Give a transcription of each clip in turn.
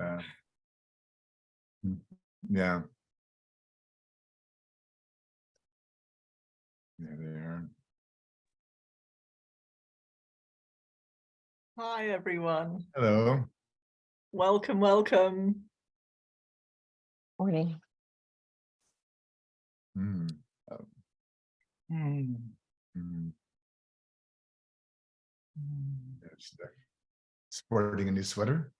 Uh, yeah. Yeah, they are. Hi, everyone. Hello. Welcome, welcome. Morning. Mm. Mm. That's sporting a new sweater.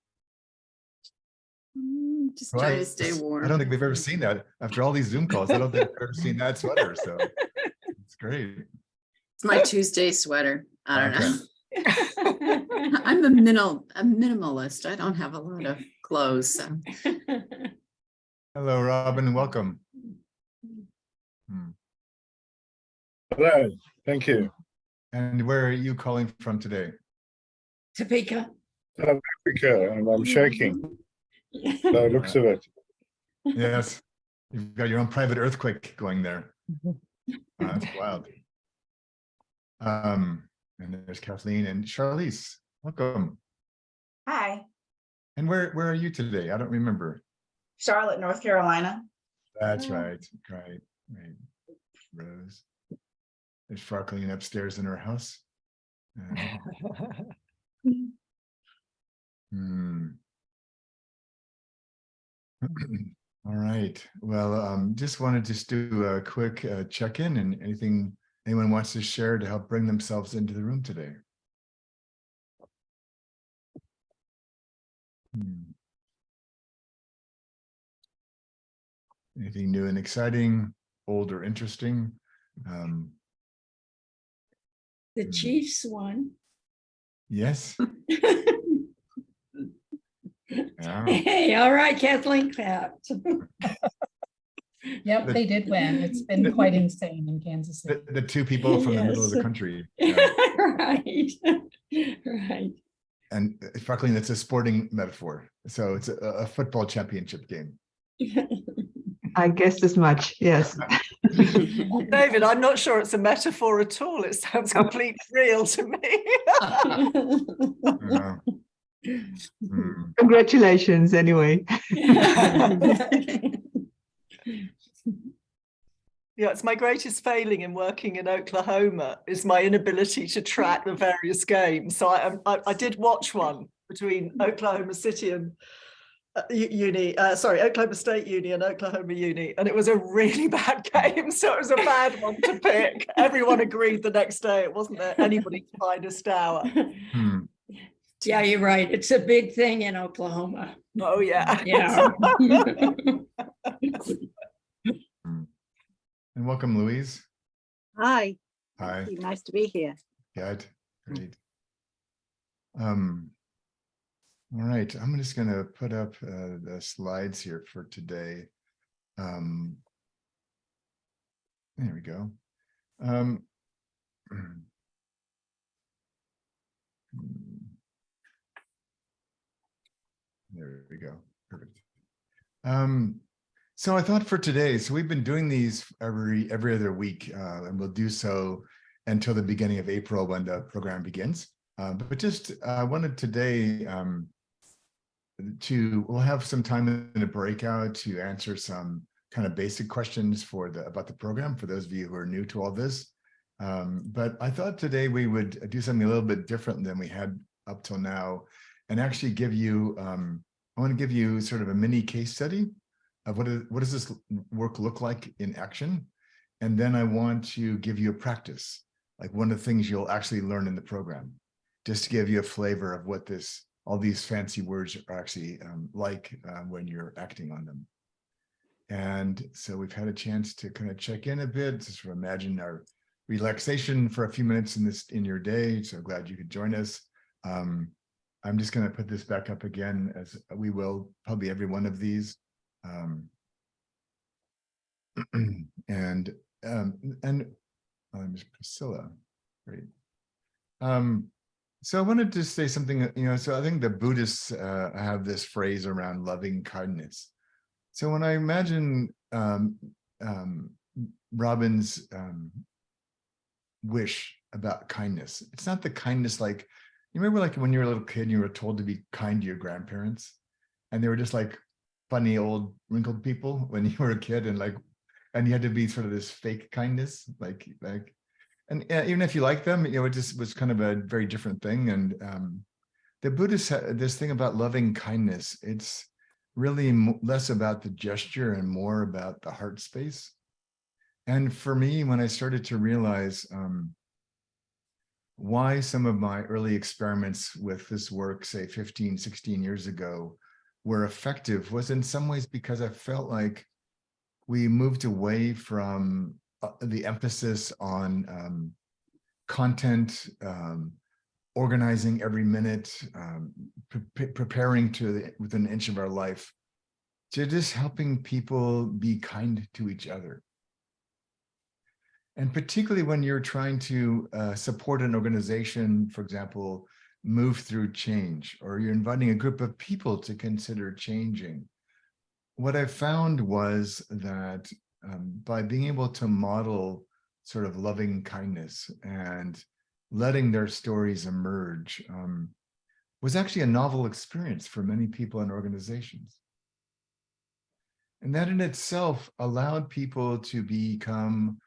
Just Well, trying to stay warm. I don't think we've ever seen that after all these Zoom calls. I don't think we've ever seen that sweater. So it's great. It's my Tuesday sweater. I don't Okay. know. I'm a minimalist. I don't have a lot of clothes. So. Hello, Robin. Welcome. Hello, thank you. And where are you calling from today? Topeka. South Africa, and I'm shaking. No looks of it. Yes, you've got your own private earthquake going there. That's wild. And there's Kathleen and Charlize. Welcome. Hi, And where are you today? I don't remember. Charlotte, North Carolina. That's right. Right. Rose is sparkling upstairs in her house. All right. Well, just wanted to do a quick check-in, and anything anyone wants to share to help bring themselves into the room today. Anything new and exciting, old or interesting? The Chiefs won. Yes. Yeah. Hey, all right, Kathleen clapped. Yep, The- they did win. It's been quite insane in Kansas City. The two people from the middle of the Yes. country. Yeah. Right, right. And sparkling, that's a sporting metaphor. So it's a football championship game. I guessed as much, yes. David, I'm not sure it's a metaphor at all. It sounds completely real to me. Yeah. Congratulations, anyway. Yeah, it's my greatest failing in working in Oklahoma is my inability to track the various games. So I did watch one between Oklahoma City and Oklahoma State Uni and Oklahoma Uni, and it was a really bad game. So it was a bad one to pick. Everyone agreed the next day it wasn't anybody's finest hour. Yeah, you're right. It's a big thing in Oklahoma. Oh yeah. Yeah. And welcome, Louise. Hi. Hi. Thank you. Nice to be here. Good. Great. All right. I'm just going to put up the slides here for today. There we go. There we go. Perfect. So I thought for today, so we've been doing these every other week, and we'll do so until the beginning of April when the program begins. But just wanted today we'll have some time in a breakout to answer some kind of basic questions about the program for those of you who are new to all this. But I thought today we would do something a little bit different than we had up till now, and actually give you, I want to give you sort of a mini case study of what does this work look like in action? And then I want to give you a practice, like one of the things you'll actually learn in the program, just to give you a flavor of what all these fancy words are actually when you're acting on them. And so we've had a chance to kind of check in a bit, to sort of imagine our relaxation for a few minutes in your day. So glad you could join us. I'm just going to put this back up again, as we will probably every one of these. And Ms. Priscilla, great. So I wanted to say something, so I think the Buddhists have this phrase around loving kindness. So when I imagine Robin's wish about kindness, it's not the kindness like, you remember like when you were a little kid and you were told to be kind to your grandparents? and they were just like funny old wrinkled people when you were a kid, and you had to be sort of this fake kindness, and even if you like them, it just was kind of a very different thing. And the Buddhists had this thing about loving kindness. It's really less about the gesture and more about the heart space. And for me, when I started to realize why some of my early experiments with this work, say 15, 16 years ago, were effective, was in some ways because I felt like we moved away from the emphasis on content, organizing every minute, preparing to within an inch of our life, to just helping people be kind to each other. And particularly when you're trying to support an organization, for example, move through change, or you're inviting a group of people to consider changing. What I found was that by being able to model sort of loving kindness and letting their stories emerge was actually a novel experience for many people and organizations. And that in itself allowed people to become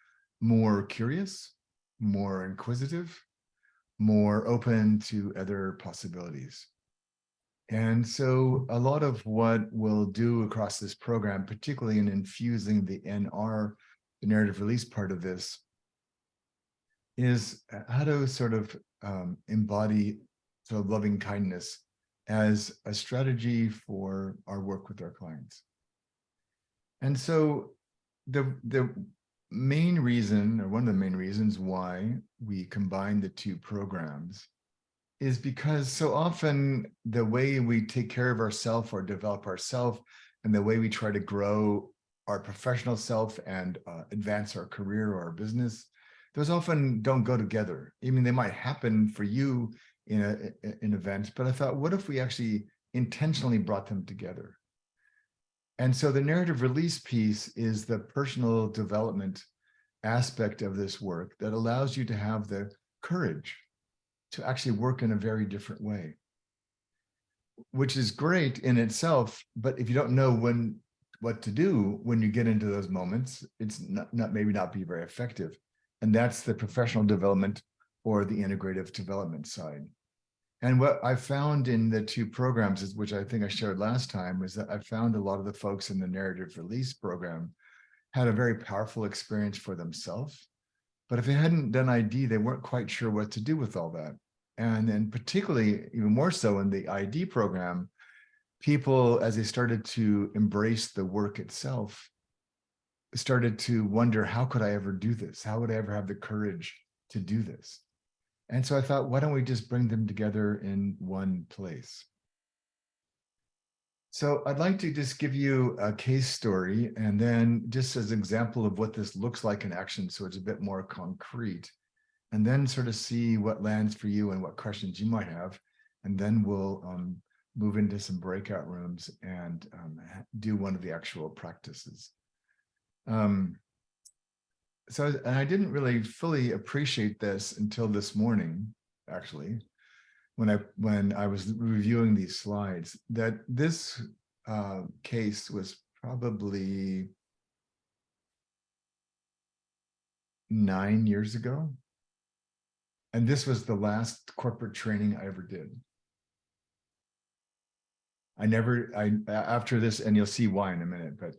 more curious, more inquisitive, more open to other possibilities. And so a lot of what we'll do across this program, particularly in infusing the NR, the narrative release part of this, is how to sort of embody sort of loving kindness as a strategy for our work with our clients. And so the main reason, or one of the main reasons why we combine the two programs, is because so often the way we take care of ourselves or develop ourselves, and the way we try to grow our professional self and advance our career or our business, those often don't go together. I mean, they might happen for you in an event, but I thought, what if we actually intentionally brought them together? And so the narrative release piece is the personal development aspect of this work that allows you to have the courage to actually work in a very different way, which is great in itself. But if you don't know what to do when you get into those moments, it's maybe not be very effective. And that's the professional development or the integrative development side. And what I found in the two programs, is, which I think I shared last time, was that I found a lot of the folks in the narrative release program had a very powerful experience for themselves. But if they hadn't done ID, they weren't quite sure what to do with all that. And then particularly, even more so in the ID program, people, as they started to embrace the work itself, started to wonder, how could I ever do this? How would I ever have the courage to do this? And so I thought, why don't we just bring them together in one place? So I'd like to just give you a case story, and then just as an example of what this looks like in action, so it's a bit more concrete, and then sort of see what lands for you and what questions you might have. And then we'll move into some breakout rooms and do one of the actual practices. So I didn't really fully appreciate this until this morning, actually, when I was reviewing these slides, that this case was probably 9 years ago. And this was the last corporate training I ever did. After this, and you'll see why in a minute, but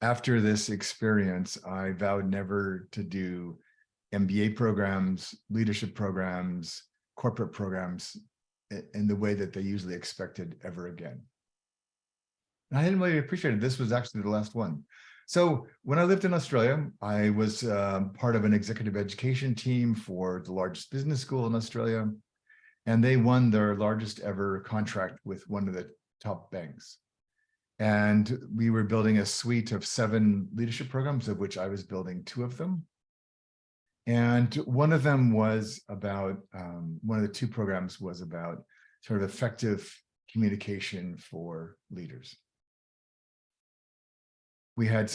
after this experience, I vowed never to do MBA programs, leadership programs, corporate programs in the way that they usually expected ever again. And I didn't really appreciate it. This was actually the last one. So when I lived in Australia, I was part of an executive education team for the largest business school in Australia, and they won their largest ever contract with one of the top banks. And we were building a suite of 7 leadership programs, of which I was building 2 of them. And one of them was about, one of the 2 programs was about sort of effective communication for leaders. We had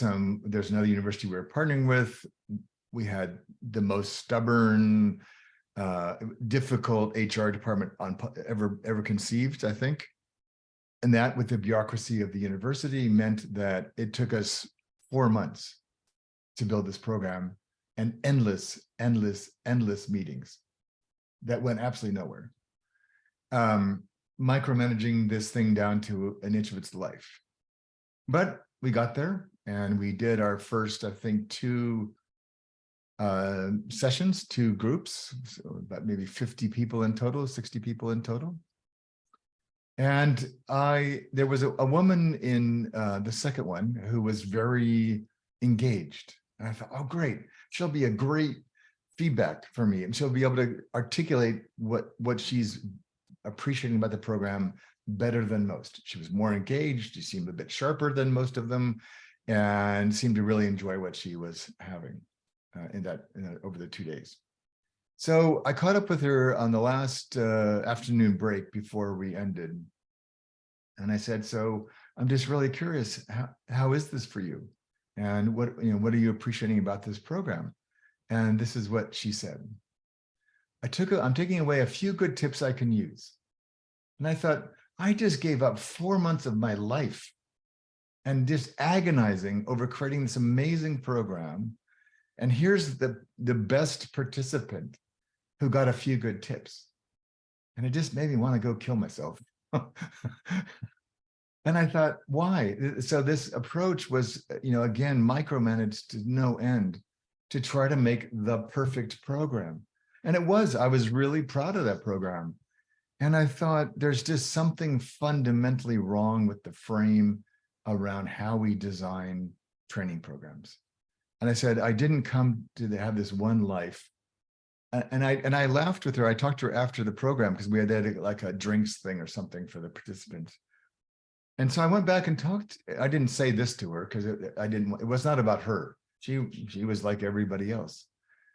there's another university we were partnering with. We had the most stubborn, difficult HR department ever conceived, I think. And that, with the bureaucracy of the university, meant that it took us 4 months to build this program, and endless meetings that went absolutely nowhere. Micromanaging this thing down to an inch of its life. But we got there, and we did our first, I think, 2 sessions, 2 groups, so about maybe 50 people in total, 60 people in total. And there was a woman in the second one who was very engaged. And I thought, oh, great, she'll be a great feedback for me, and she'll be able to articulate what she's appreciating about the program better than most. She was more engaged. She seemed a bit sharper than most of them, and seemed to really enjoy what she was having over the 2 days. So I caught up with her on the last afternoon break before we ended. And I said, so I'm just really curious, how is this for you? And what are you appreciating about this program? And this is what she said. I'm taking away a few good tips I can use. And I thought, I just gave up 4 months of my life and just agonizing over creating this amazing program. And here's the best participant who got a few good tips. And it just made me want to go kill myself. And I thought, why? So this approach was, again, micromanaged to no end to try to make the perfect program. And it was. I was really proud of that program. And I thought there's just something fundamentally wrong with the frame around how we design training programs. And I said, I didn't come to have this one life. And I laughed with her. I talked to her after the program because we had like a drinks thing or something for the participants. And so I went back and talked. I didn't say this to her because it was not about her. She was like everybody else.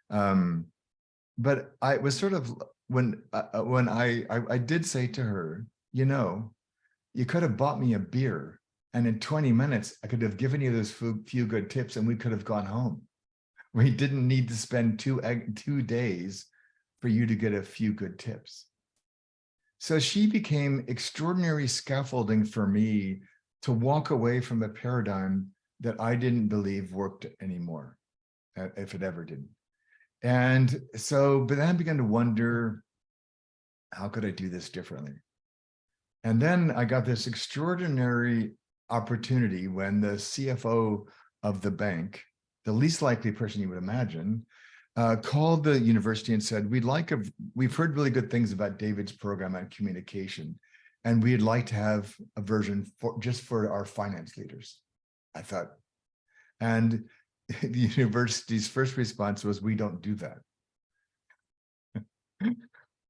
But I was sort of, when I did say to her, you could have bought me a beer, and in 20 minutes, I could have given you those few good tips and we could have gone home. We didn't need to spend 2 days for you to get a few good tips. So she became extraordinary scaffolding for me to walk away from a paradigm that I didn't believe worked anymore, if it ever did. And so, but then I began to wonder, how could I do this differently? And then I got this extraordinary opportunity when the CFO of the bank, the least likely person you would imagine, called the university and said, we've heard really good things about David's program on communication, and we'd like to have a version just for our finance leaders. I thought, and the university's first response was, we don't do that.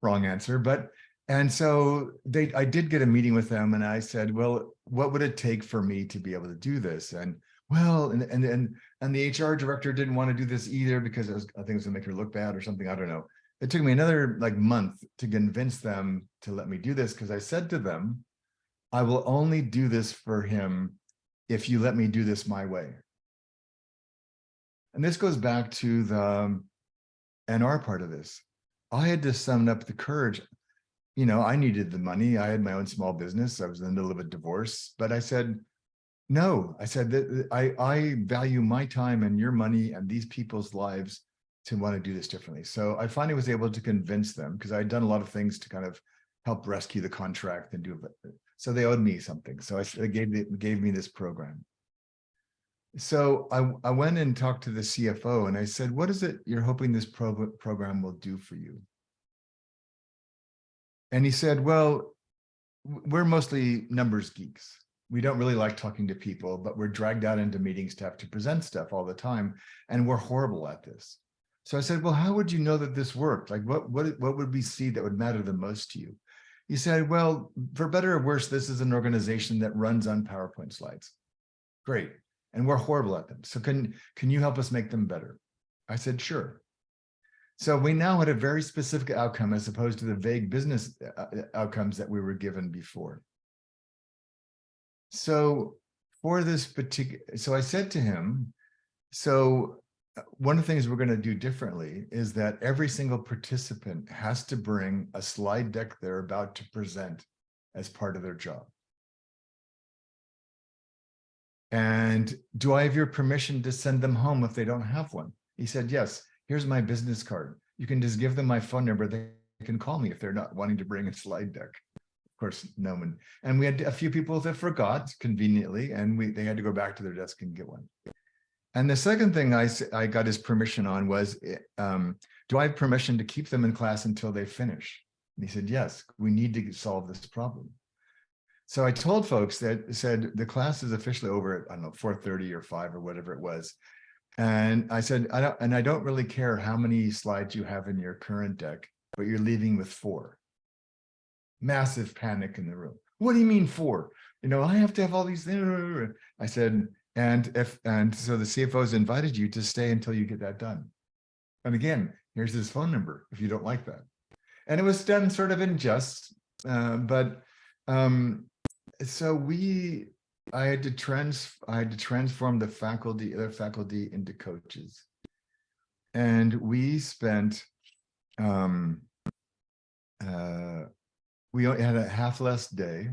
Wrong answer, and so I did get a meeting with them, and I said, well, what would it take for me to be able to do this? And well, and the HR director didn't want to do this either because I think it was gonna make her look bad or something. I don't know. It took me another month to convince them to let me do this, because I said to them, I will only do this for him if you let me do this my way. And this goes back to the NR part of this. I had to summon up the courage. I needed the money. I had my own small business. I was in the middle of a divorce, but I said, no, I said that I value my time and your money and these people's lives to want to do this differently. So I finally was able to convince them, because I had done a lot of things to kind of help rescue the contract and do it. So they owed me something. So they gave me this program. So I went and talked to the CFO and I said, what is it you're hoping this program will do for you? And he said, well, we're mostly numbers geeks. We don't really like talking to people, but we're dragged out into meetings to have to present stuff all the time, and we're horrible at this. So I said, well, how would you know that this worked? Like, what would we see that would matter the most to you? He said, well, for better or worse, this is an organization that runs on PowerPoint slides. Great. And we're horrible at them. So can you help us make them better? I said, sure. So we now had a very specific outcome as opposed to the vague business outcomes that we were given before. So for this so I said to him, so one of the things we're going to do differently is that every single participant has to bring a slide deck they're about to present as part of their job. And do I have your permission to send them home if they don't have one? He said, yes, here's my business card. You can just give them my phone number. They can call me if they're not wanting to bring a slide deck. Of course, no one. And we had a few people that forgot conveniently, and they had to go back to their desk and get one. And the second thing I got his permission on was, do I have permission to keep them in class until they finish? And he said, yes, we need to solve this problem. So I told folks that said the class is officially over at, I don't know, 4:30 or 5 or whatever it was. And I said, I don't really care how many slides you have in your current deck, but you're leaving with 4. Massive panic in the room. What do you mean 4? You know, I have to have all these things. I said, and so the CFO's invited you to stay until you get that done. And again, here's his phone number if you don't like that. And it was done sort of in jest, so I had to transform the other faculty into coaches. And we spent, we had a half less day.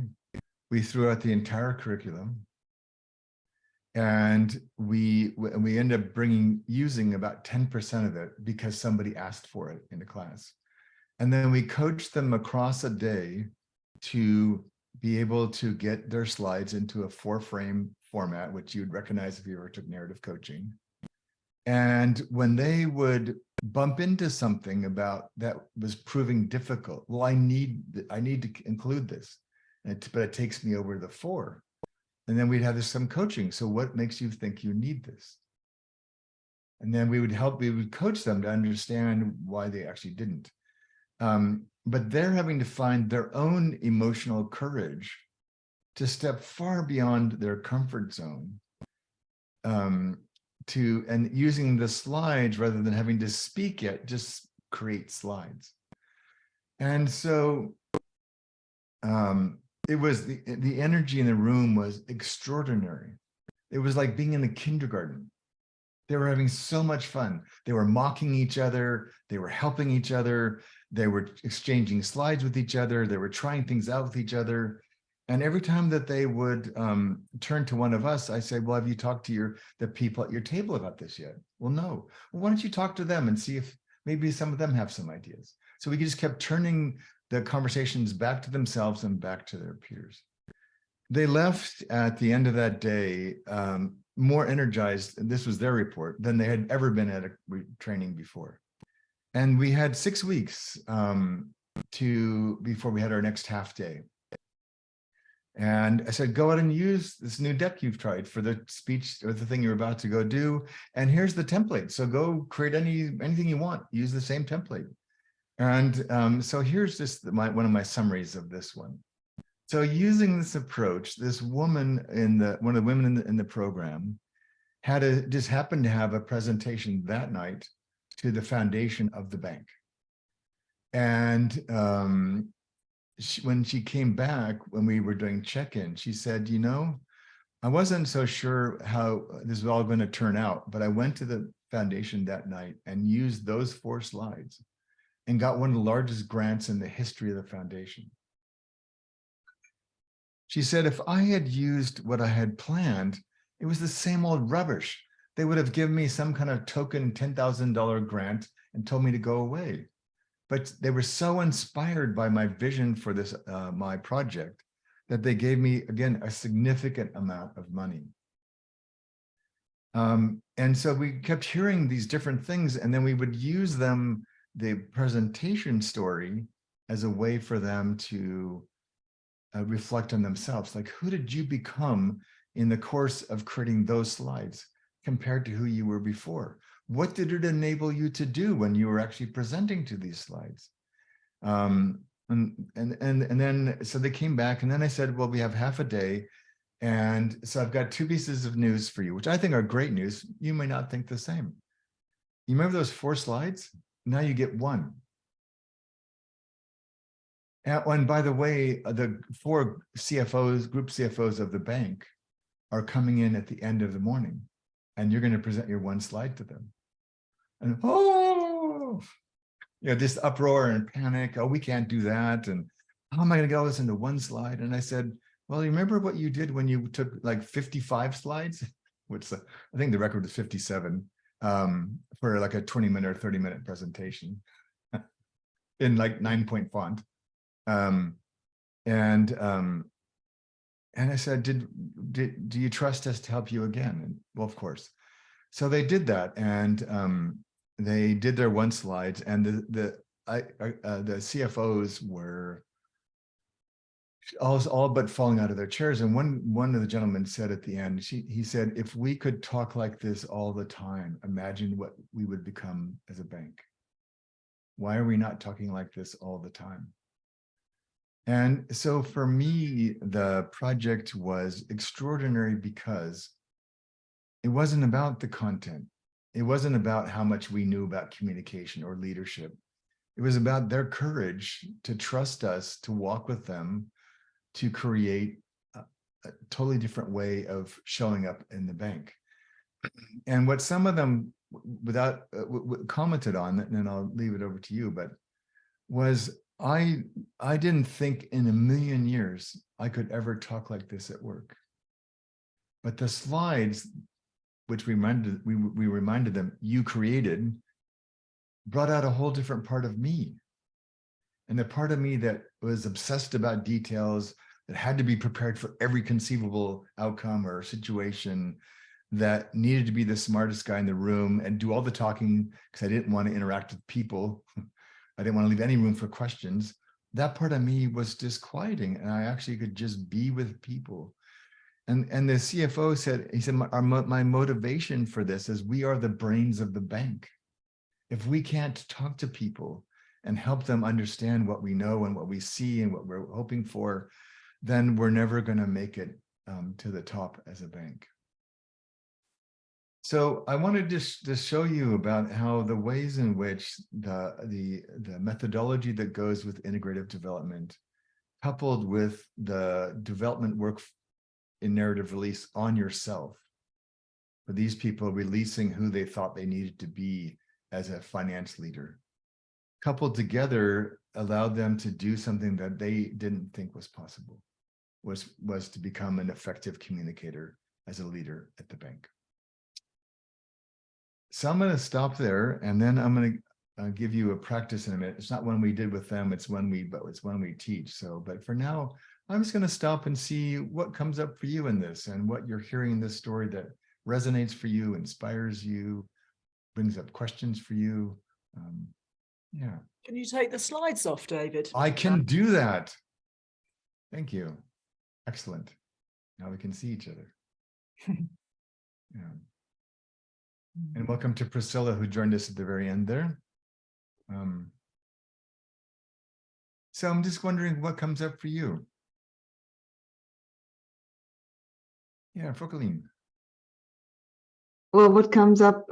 We threw out the entire curriculum. And we ended up using about 10% of it because somebody asked for it in the class. And then we coached them across a day to be able to get their slides into a 4-frame format, which you'd recognize if you ever took narrative coaching. And when they would bump into something about that was proving difficult, well, I need to include this, but it takes me over the 4. And then we'd have some coaching. So what makes you think you need this? And then we would coach them to understand why they actually didn't. But they're having to find their own emotional courage to step far beyond their comfort zone, and using the slides rather than having to speak it, just create slides. And so it was the energy in the room was extraordinary. It was like being in the kindergarten. They were having so much fun. They were mocking each other. They were helping each other. They were exchanging slides with each other. They were trying things out with each other. And every time that they would turn to one of us, I said, well, have you talked to the people at your table about this yet? Well, no. Well, why don't you talk to them and see if maybe some of them have some ideas? So we just kept turning the conversations back to themselves and back to their peers. They left at the end of that day more energized, and this was their report, than they had ever been at a training before. And we had 6 weeks before we had our next half day. And I said, go out and use this new deck you've tried for the speech or the thing you're about to go do. And here's the template. So go create anything you want, use the same template. And so here's just one of my summaries of this one. So using this approach, this woman one of the women in the program just happened to have a presentation that night to the foundation of the bank. And when she came back, when we were doing check-in, she said, you know, I wasn't so sure how this was all going to turn out, but I went to the foundation that night and used those 4 slides and got one of the largest grants in the history of the foundation. She said, if I had used what I had planned, it was the same old rubbish. They would have given me some kind of token $10,000 grant and told me to go away. But they were so inspired by my vision for this, my project, that they gave me, again, a significant amount of money. And so we kept hearing these different things, and then we would use them, the presentation story, as a way for them to reflect on themselves. Like, who did you become in the course of creating those slides compared to who you were before? What did it enable you to do when you were actually presenting to these slides? And then, so they came back, and then I said, well, we have half a day. And so I've got 2 pieces of news for you, which I think are great news. You may not think the same. You remember those 4 slides? Now you get 1. And by the way, the 4 CFOs, group CFOs of the bank are coming in at the end of the morning, and you're going to present your 1 slide to them. And this uproar and panic. Oh, we can't do that. And how am I going to get all this into 1 slide? And I said, well, you remember what you did when you took like 55 slides, which I think the record was 57, for like a 20-minute or 30-minute presentation in like 9-point font. And I said, do you trust us to help you again? And well, of course. So they did that, and they did their 1 slides, and the CFOs were all but falling out of their chairs. And one of the gentlemen said at the end, he said, if we could talk like this all the time, imagine what we would become as a bank. Why are we not talking like this all the time? And so for me, the project was extraordinary because it wasn't about the content. It wasn't about how much we knew about communication or leadership. It was about their courage to trust us, to walk with them, to create a totally different way of showing up in the bank. And what some of them commented on, and then I'll leave it over to you, but was I didn't think in a million years I could ever talk like this at work. But the slides, which we reminded them you created, brought out a whole different part of me. And the part of me that was obsessed about details, that had to be prepared for every conceivable outcome or situation, that needed to be the smartest guy in the room and do all the talking because I didn't want to interact with people. I didn't want to leave any room for questions. That part of me was disquieting, and I actually could just be with people. And the CFO said, he said, my motivation for this is we are the brains of the bank. If we can't talk to people and help them understand what we know and what we see and what we're hoping for, then we're never going to make it to the top as a bank. So I wanted to show you about how the ways in which the methodology that goes with integrative development, coupled with the development work in narrative release on yourself, for these people releasing who they thought they needed to be as a finance leader, coupled together allowed them to do something that they didn't think was possible, was to become an effective communicator as a leader at the bank. So I'm going to stop there, and then I'm going to give you a practice in a minute. It's not one we did with them, it's one we teach. So, but for now, I'm just going to stop and see what comes up for you in this, and what you're hearing in this story that resonates for you, inspires you, brings up questions for you. Yeah. Can you take the slides off, David? I can do that. Thank you. Excellent. Now we can see each other. Yeah. And welcome to Priscilla, who joined us at the very end there. So I'm just wondering what comes up for you. Yeah, Frokeline. Well, what comes up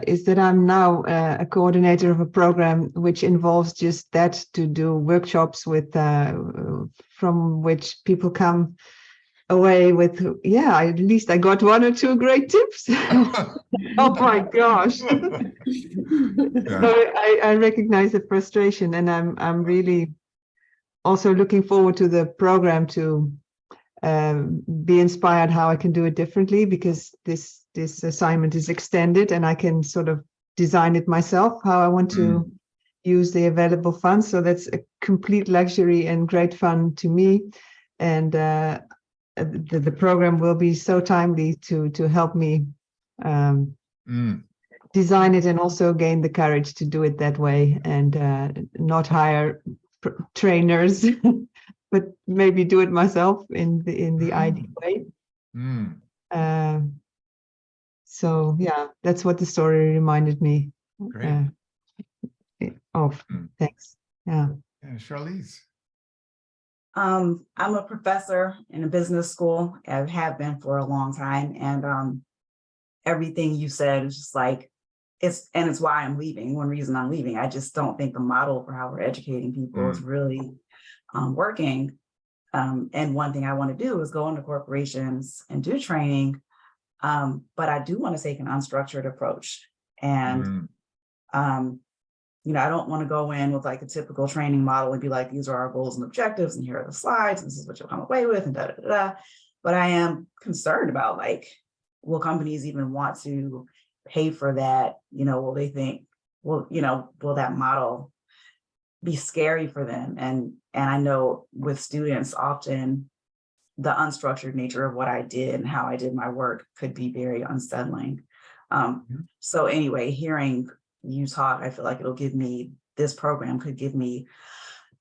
is that I'm now a coordinator of a program which involves just that, to do workshops with from which people come away with, yeah, at least I got 1 or 2 great tips. Oh my gosh. Yeah. So I recognize the frustration, and I'm really also looking forward to the program to be inspired how I can do it differently, because this assignment is extended and I can sort of design it myself how I want to use the available funds. So that's a complete luxury and great fun to me. And the program will be so timely to help me design it, and also gain the courage to do it that way, and not hire trainers, but maybe do it myself in the ideal way. So yeah, that's what the story reminded me of. Thanks. Yeah. Yeah, Charlize. I'm a professor in a business school. I have been for a long time, and everything you said is just like, it's why I'm leaving. One reason I'm leaving, I just don't think the model for how we're educating people is really working. And one thing I want to do is go into corporations and do training, but I do want to take an unstructured approach. And I don't want to go in with like a typical training model and be like, these are our goals and objectives, and here are the slides, and this is what you'll come away with, and da da da da. But I am concerned about like, will companies even want to pay for that? Will they think, will that model be scary for them? And I know with students, often the unstructured nature of what I did and how I did my work could be very unsettling. So anyway, hearing you talk, I feel like this program could give me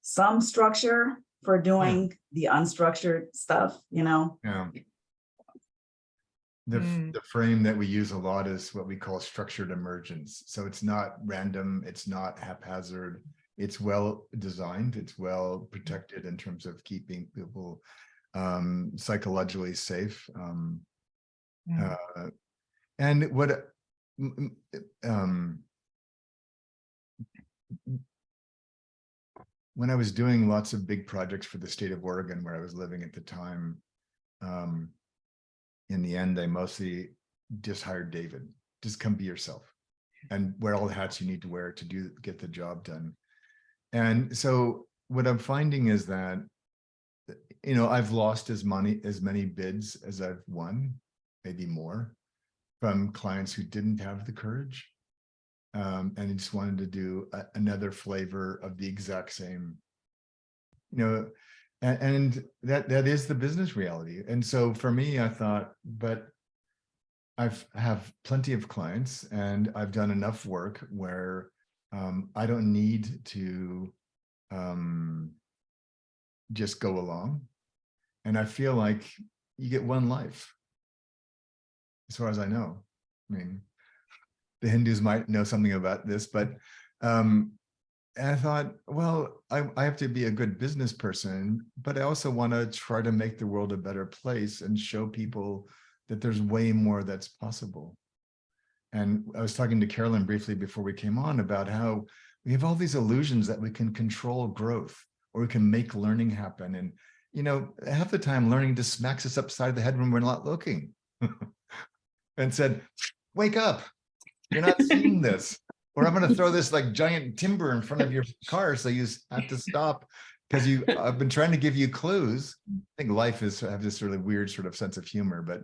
some structure for doing the unstructured stuff, Yeah. Mm. The frame that we use a lot is what we call structured emergence. So it's not random, it's not haphazard, it's well designed, it's well protected in terms of keeping people psychologically safe. And what when I was doing lots of big projects for the state of Oregon, where I was living at the time, in the end, I mostly just hired David. Just come be yourself and wear all the hats you need to wear to get the job done. And so what I'm finding is that, I've lost as many bids as I've won, maybe more, from clients who didn't have the courage. And just wanted to do another flavor of the exact same, and that is the business reality. And so for me, I thought, but have plenty of clients and I've done enough work where I don't need to just go along. And I feel like you get one life, as far as I know. I mean, the Hindus might know something about this, but and I thought, well, I have to be a good business person, but I also want to try to make the world a better place and show people that there's way more that's possible. And I was talking to Carolyn briefly before we came on about how we have all these illusions that we can control growth or we can make learning happen. And, half the time learning just smacks us upside the head when we're not looking and said, wake up, you're not seeing this. Or I'm going to throw this like giant timber in front of your car, so you have to stop because I've been trying to give you clues. I think life have this really weird sort of sense of humor, but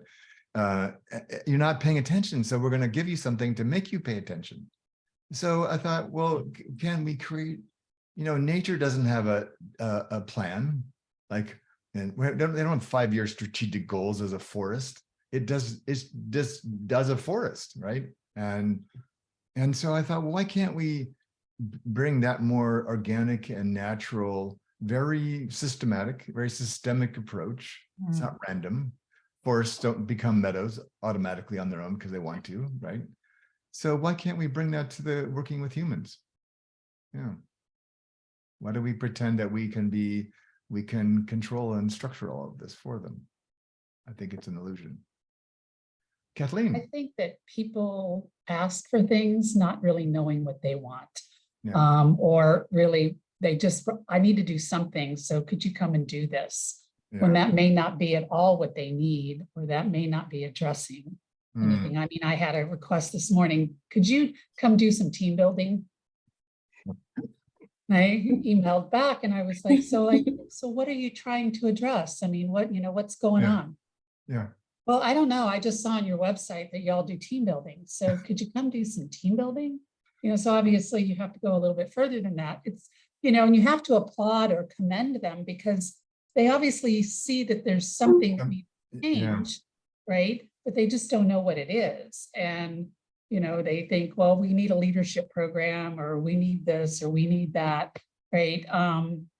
you're not paying attention. So we're going to give you something to make you pay attention. So I thought, well, can we create, nature doesn't have a plan, like, and they don't have 5-year strategic goals as a forest. It just does a forest, right? And so I thought, well, why can't we bring that more organic and natural, very systematic, very systemic approach? It's not random. Forests don't become meadows automatically on their own because they want to, right? So why can't we bring that to the working with humans? Yeah. Why do we pretend that we can control and structure all of this for them? I think it's an illusion. Kathleen. I think that people ask for things not really knowing what they want. Yeah. Or really I need to do something, so could you come and do this? When that may not be at all what they need, or that may not be addressing anything. I mean, I had a request this morning, could you come do some team building? I emailed back and I was like, so what are you trying to address? I mean, what's going on? Yeah. Well, I don't know. I just saw on your website that y'all do team building. So could you come do some team building? So obviously you have to go a little bit further than that. It's, and you have to applaud or commend them because they obviously see that there's something that needs to change, right? But they just don't know what it is. And, they think, well, we need a leadership program, or we need this, or we need that, right?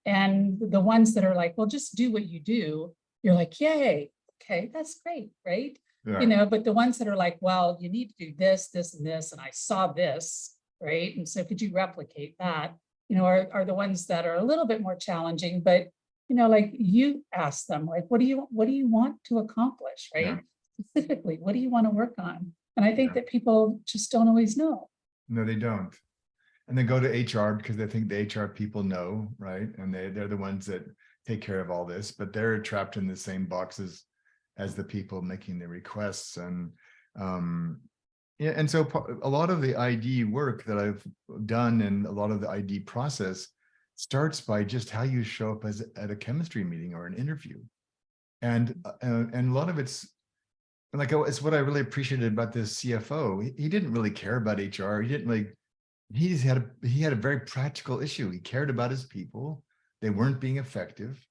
And the ones that are like, well, just do what you do, you're like, yay. Okay, that's great, right? Yeah. But the ones that are like, well, you need to do this, this, and this, and I saw this, right? And so could you replicate that? Are the ones that are a little bit more challenging, but like you ask them, like, what do you want to accomplish, right? Yeah. Specifically, what do you want to work on? And I think that people just don't always know. No, they don't. And then go to HR because they think the HR people know, right? And they're the ones that take care of all this, but they're trapped in the same boxes as the people making the requests. And Yeah, and so a lot of the ID work that I've done and a lot of the ID process starts by just how you show up as at a chemistry meeting or an interview. And a lot of it's like, it's what I really appreciated about this CFO. He didn't really care about HR. He didn't really, he had a very practical issue. He cared about his people. They weren't being effective.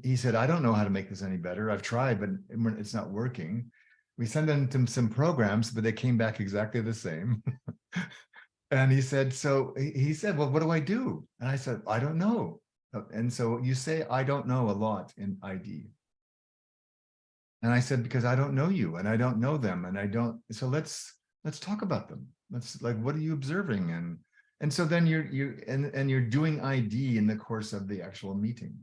He said, I don't know how to make this any better. I've tried, but it's not working. We sent them some programs, but they came back exactly the same. And he said, he said, well, what do I do? And I said, I don't know. And so you say, I don't know a lot in ID. And I said, because I don't know you and I don't know them and I don't, so let's talk about them. Let's, like, what are you observing? And so then you're doing ID in the course of the actual meeting.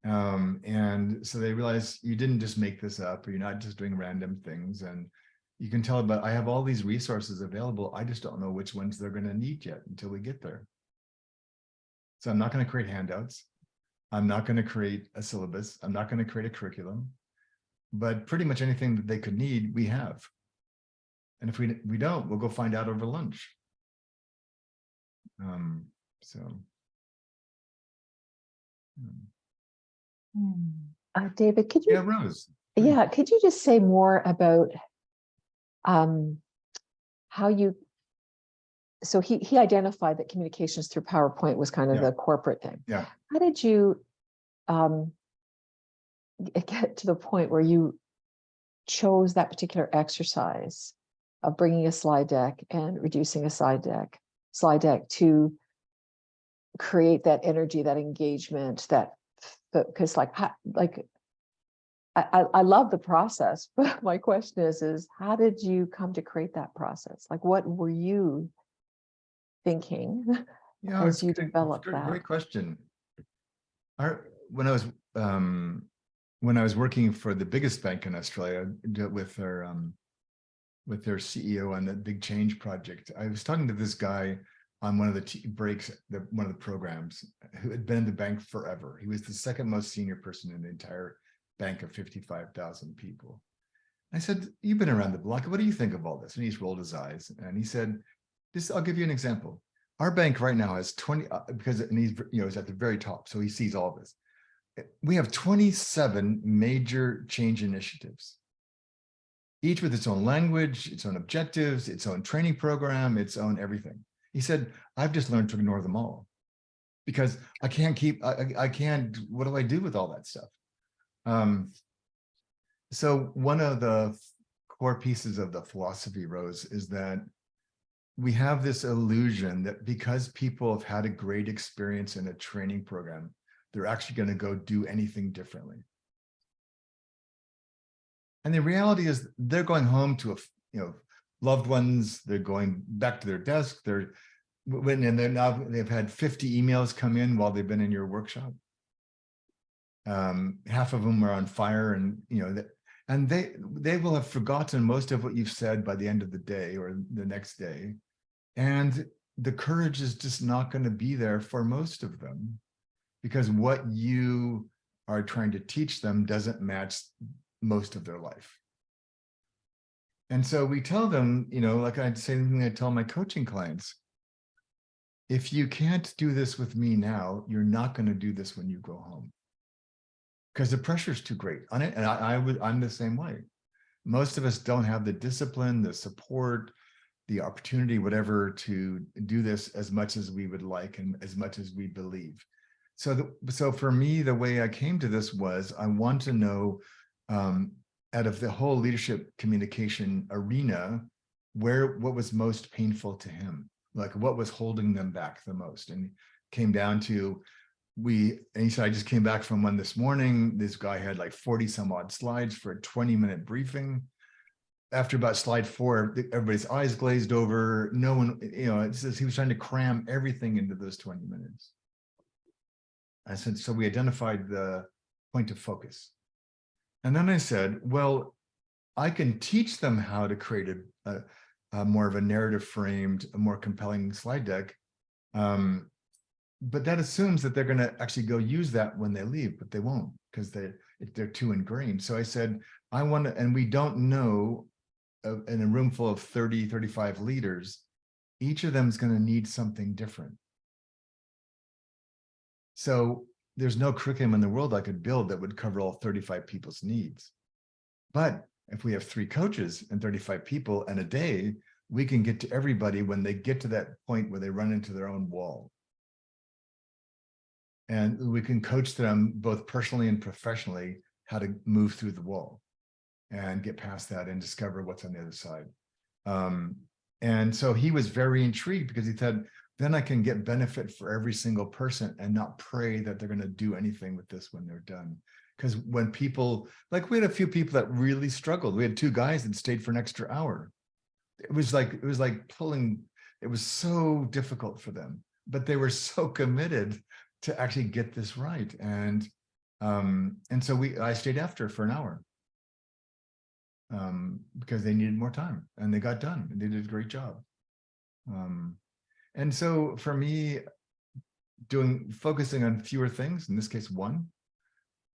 And so they realize you didn't just make this up, or you're not just doing random things. And you can tell, but I have all these resources available. I just don't know which ones they're going to need yet until we get there. So I'm not going to create handouts. I'm not going to create a syllabus. I'm not going to create a curriculum, but pretty much anything that they could need, we have. And if we don't, we'll go find out over lunch. David, could you? Yeah, Rose. Yeah, could you just say more about how you? So he identified that communications through PowerPoint was kind of the corporate thing. Yeah. How did you get to the point where you chose that particular exercise of bringing a slide deck and reducing a slide deck to create that energy, that engagement, because I love the process, but my question is how did you come to create that process? Like, what were you thinking as you developed that? Great question. When I was working for the biggest bank in Australia with their CEO on the big change project, I was talking to this guy on one of the breaks, one of the programs, who had been in the bank forever. He was the second most senior person in the entire bank of 55,000 people. I said, you've been around the block. What do you think of all this? And he's rolled his eyes and he said, I'll give you an example. Our bank right now has 20, and he's at the very top, so he sees all this. We have 27 major change initiatives, each with its own language, its own objectives, its own training program, its own everything. He said, I've just learned to ignore them all because I can't what do I do with all that stuff? So one of the core pieces of the philosophy, Rose, is that we have this illusion that because people have had a great experience in a training program, they're actually going to go do anything differently. And the reality is they're going home to loved ones, they're going back to their desk, they've had 50 emails come in while they've been in your workshop. Half of them are on fire, and they will have forgotten most of what you've said by the end of the day or the next day. And the courage is just not going to be there for most of them because what you are trying to teach them doesn't match most of their life. And so we tell them, like I tell my coaching clients, if you can't do this with me now, you're not going to do this when you go home. Because the pressure is too great on it. And I'm the same way. Most of us don't have the discipline, the support, the opportunity, whatever, to do this as much as we would like and as much as we believe. So for me, the way I came to this was I want to know, out of the whole leadership communication arena, what was most painful to him, like what was holding them back the most. And came down to, and he said, I just came back from one this morning. This guy had like 40 some odd slides for a 20-minute briefing. After about slide 4, everybody's eyes glazed over. No one, it says he was trying to cram everything into those 20 minutes. I said, so we identified the point of focus. And then I said, well, I can teach them how to create a more of a narrative framed, a more compelling slide deck. But that assumes that they're going to actually go use that when they leave, but they won't because they're too ingrained. So I said, and we don't know in a room full of 30, 35 leaders, each of them is going to need something different. So there's no curriculum in the world I could build that would cover all 35 people's needs. But if we have 3 coaches and 35 people and a day, we can get to everybody when they get to that point where they run into their own wall. And we can coach them both personally and professionally how to move through the wall and get past that and discover what's on the other side. And so he was very intrigued because he said, then I can get benefit for every single person and not pray that they're going to do anything with this when they're done. Because when people, like we had a few people that really struggled. We had 2 guys that stayed for an extra hour. It was like pulling, it was so difficult for them, but they were so committed to actually get this right. And so I stayed after for an hour because they needed more time and they got done and they did a great job. And so for me, focusing on fewer things, in this case, 1,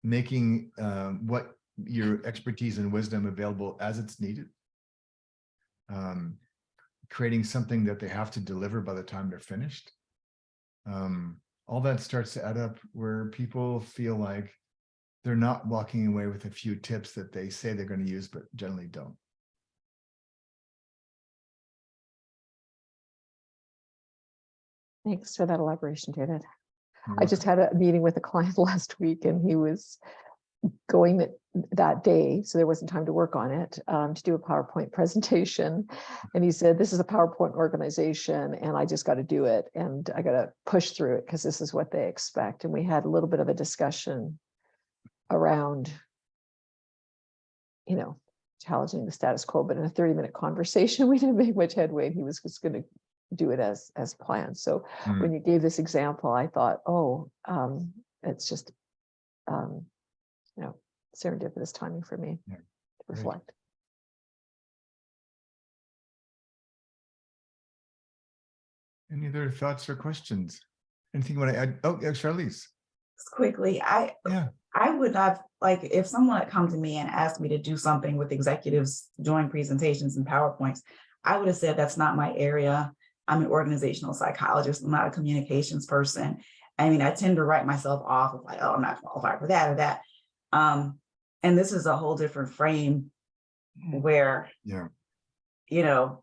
making what your expertise and wisdom available as it's needed, creating something that they have to deliver by the time they're finished. All that starts to add up where people feel like they're not walking away with a few tips that they say they're going to use, but generally don't. Thanks for that elaboration, David. I just had a meeting with a client last week and he was going that day, so there wasn't time to work on it, to do a PowerPoint presentation. And he said, this is a PowerPoint organization and I just got to do it. And I got to push through it because this is what they expect. And we had a little bit of a discussion around, challenging the status quo, but in a 30-minute conversation, we didn't make much headway. And he was just going to do it as planned. So when you gave this example, I thought, it's just, serendipitous timing for me to reflect. Any other thoughts or questions? Anything you want to add? Oh, yeah, Charlize. Just quickly, I would have, like, if someone had come to me and asked me to do something with executives doing presentations and PowerPoints, I would have said that's not my area. I'm an organizational psychologist. I'm not a communications person. I mean, I tend to write myself off of like, oh, I'm not qualified for that or that. And this is a whole different frame where, you're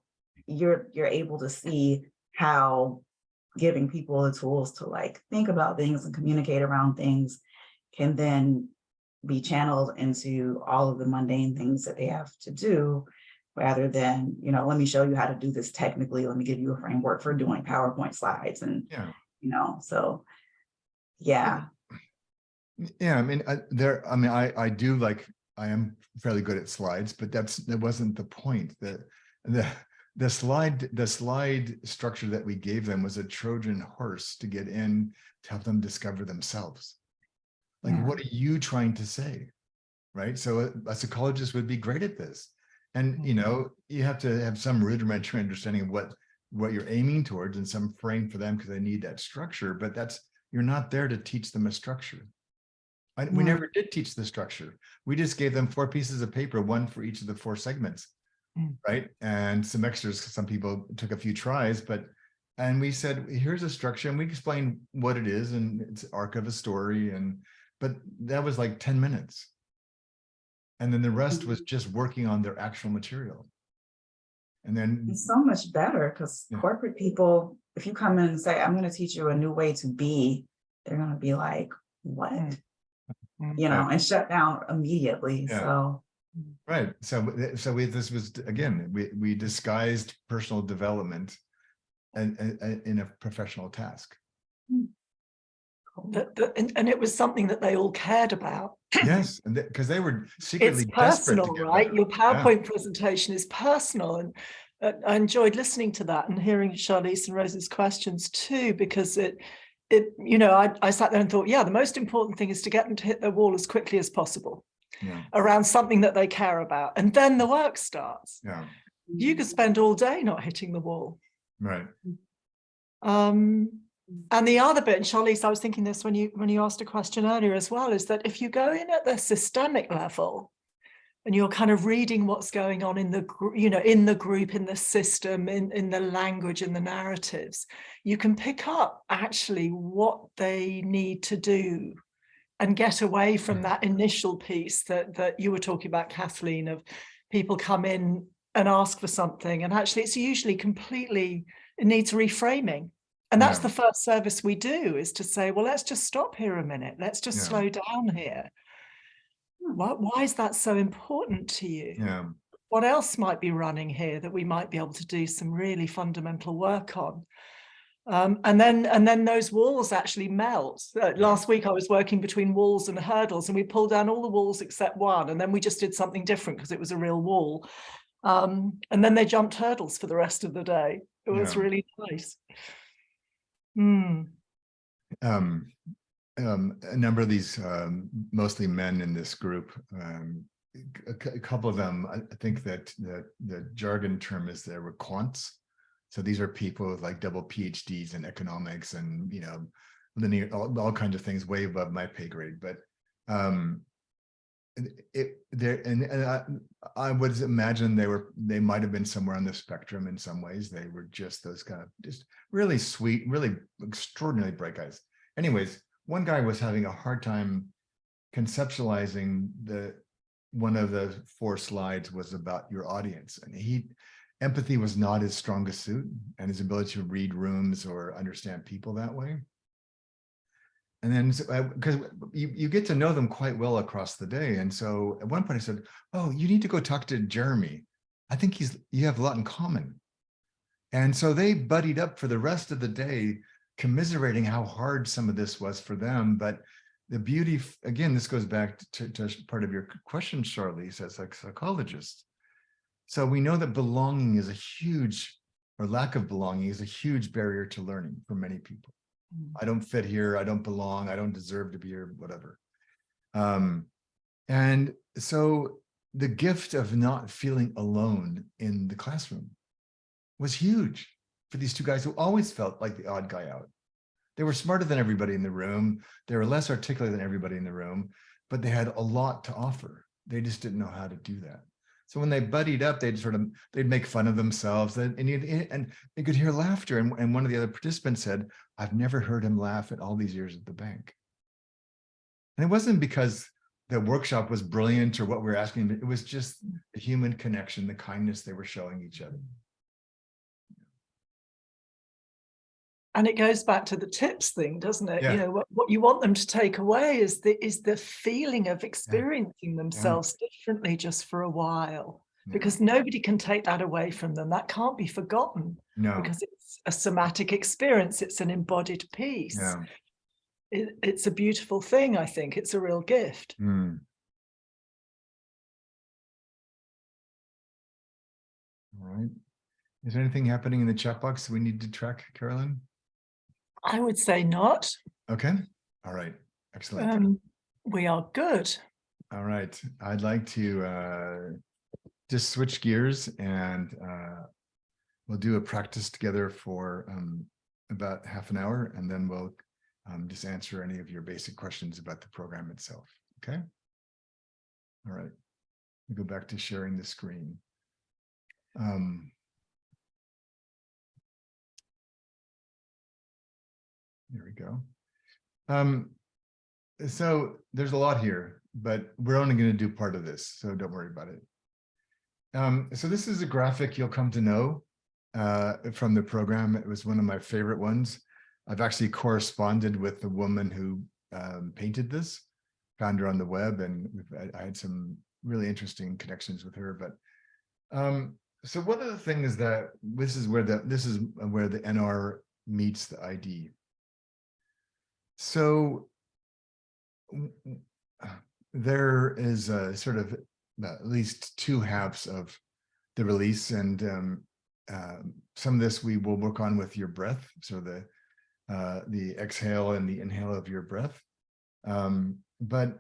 able to see how giving people the tools to like think about things and communicate around things can then be channeled into all of the mundane things that they have to do, rather than, let me show you how to do this technically. Let me give you a framework for doing PowerPoint slides. And, so, yeah. Yeah, I mean, I do like, I am fairly good at slides, but that wasn't the point. The slide structure that we gave them was a Trojan horse to get in to help them discover themselves. Like, what are you trying to say? Right. So a psychologist would be great at this. And, you have to have some rudimentary understanding of what you're aiming towards and some frame for them because they need that structure. But you're not there to teach them a structure. We never did teach the structure. We just gave them 4 pieces of paper, 1 for each of the 4 segments. Right. And some extras, some people took a few tries, and we said, here's a structure, and we explained what it is and it's arc of a story. But that was like 10 minutes. And then the rest was just working on their actual material. And then it's so much better because corporate people, if you come in and say, I'm going to teach you a new way to be, they're going to be like, what? And shut down immediately. Yeah. So. Right. So this was, again, we disguised personal development and in a professional task. And it was something that they all cared about. Yes, and because they were secretly it's personal, desperate to right? better. Your PowerPoint presentation is personal, and I enjoyed listening to that and hearing Charlize and Rose's questions too, because I sat there and thought, the most important thing is to get them to hit their wall as quickly as possible around something that they care about, and then the work starts. Yeah, you could spend all day not hitting the wall. Right. And the other bit, and Charlize, I was thinking this when you asked a question earlier as well, is that if you go in at the systemic level, and you're kind of reading what's going on in the in the group, in the system, in the language, in the narratives, you can pick up actually what they need to do and get away from that initial piece that you were talking about, Kathleen, of people come in and ask for something, and actually it's usually completely, it needs reframing. And that's Yeah. the first service we do, is to say, well, let's just stop here a minute. Let's just Yeah. slow down here. Why is that so important to you? Yeah. What else might be running here that we might be able to do some really fundamental work on? And then those walls actually melt. Last week I was working between walls and hurdles, and we pulled down all the walls except one, and then we just did something different because it was a real wall. And then they jumped hurdles for the rest of the day. It was Yeah. really nice. Hmm. A number of these, mostly men in this group, a couple of them, I think that the jargon term is they were quants. So these are people with like double PhDs in economics and, linear, all kinds of things way above my pay grade. But I would imagine they might have been somewhere on the spectrum in some ways. They were just those kind of just really sweet, really extraordinarily bright guys. Anyways, one guy was having a hard time conceptualizing one of the 4 slides was about your audience, and empathy was not his strongest suit, and his ability to read rooms or understand people that way. And then because you get to know them quite well across the day. And so at one point I said, oh, you need to go talk to Jeremy. I think you have a lot in common. And so they buddied up for the rest of the day, commiserating how hard some of this was for them. But the beauty, again, this goes back to part of your question, Charlize, as a psychologist. So we know that belonging is or lack of belonging is a huge barrier to learning for many people. I don't fit here, I don't belong, I don't deserve to be here, whatever. And so the gift of not feeling alone in the classroom was huge for these 2 guys who always felt like the odd guy out. They were smarter than everybody in the room. They were less articulate than everybody in the room, but they had a lot to offer. They just didn't know how to do that. So when they buddied up, they'd make fun of themselves, and you could hear laughter. And one of the other participants said, I've never heard him laugh in all these years at the bank. And it wasn't because the workshop was brilliant or what we were asking, it was just the human connection, the kindness they were showing each other. And it goes back to the tips thing, doesn't it? Yeah. What you want them to take away is the feeling of experiencing themselves differently just for a while, because nobody can take that away from them. That can't be forgotten. No. Because it's a somatic experience. It's an embodied piece. Yeah. It's a beautiful thing. I think it's a real gift. Mm. All right. Is there anything happening in the chat box we need to track, Carolyn? I would say not. Okay. All right. Excellent. We are good. All right. I'd like to just switch gears, and we'll do a practice together for about half an hour, and then we'll just answer any of your basic questions about the program itself. Okay. All right. We'll go back to sharing the screen. There we go. So there's a lot here, but we're only going to do part of this, so don't worry about it. So this is a graphic you'll come to know from the program. It was one of my favorite ones. I've actually corresponded with the woman who painted this, found her on the web, and I had some really interesting connections with her. But so one of the things that this is where the NR meets the ID. So there is a sort of at least 2 halves of the release, and some of this we will work on with your breath. So the exhale and the inhale of your breath. But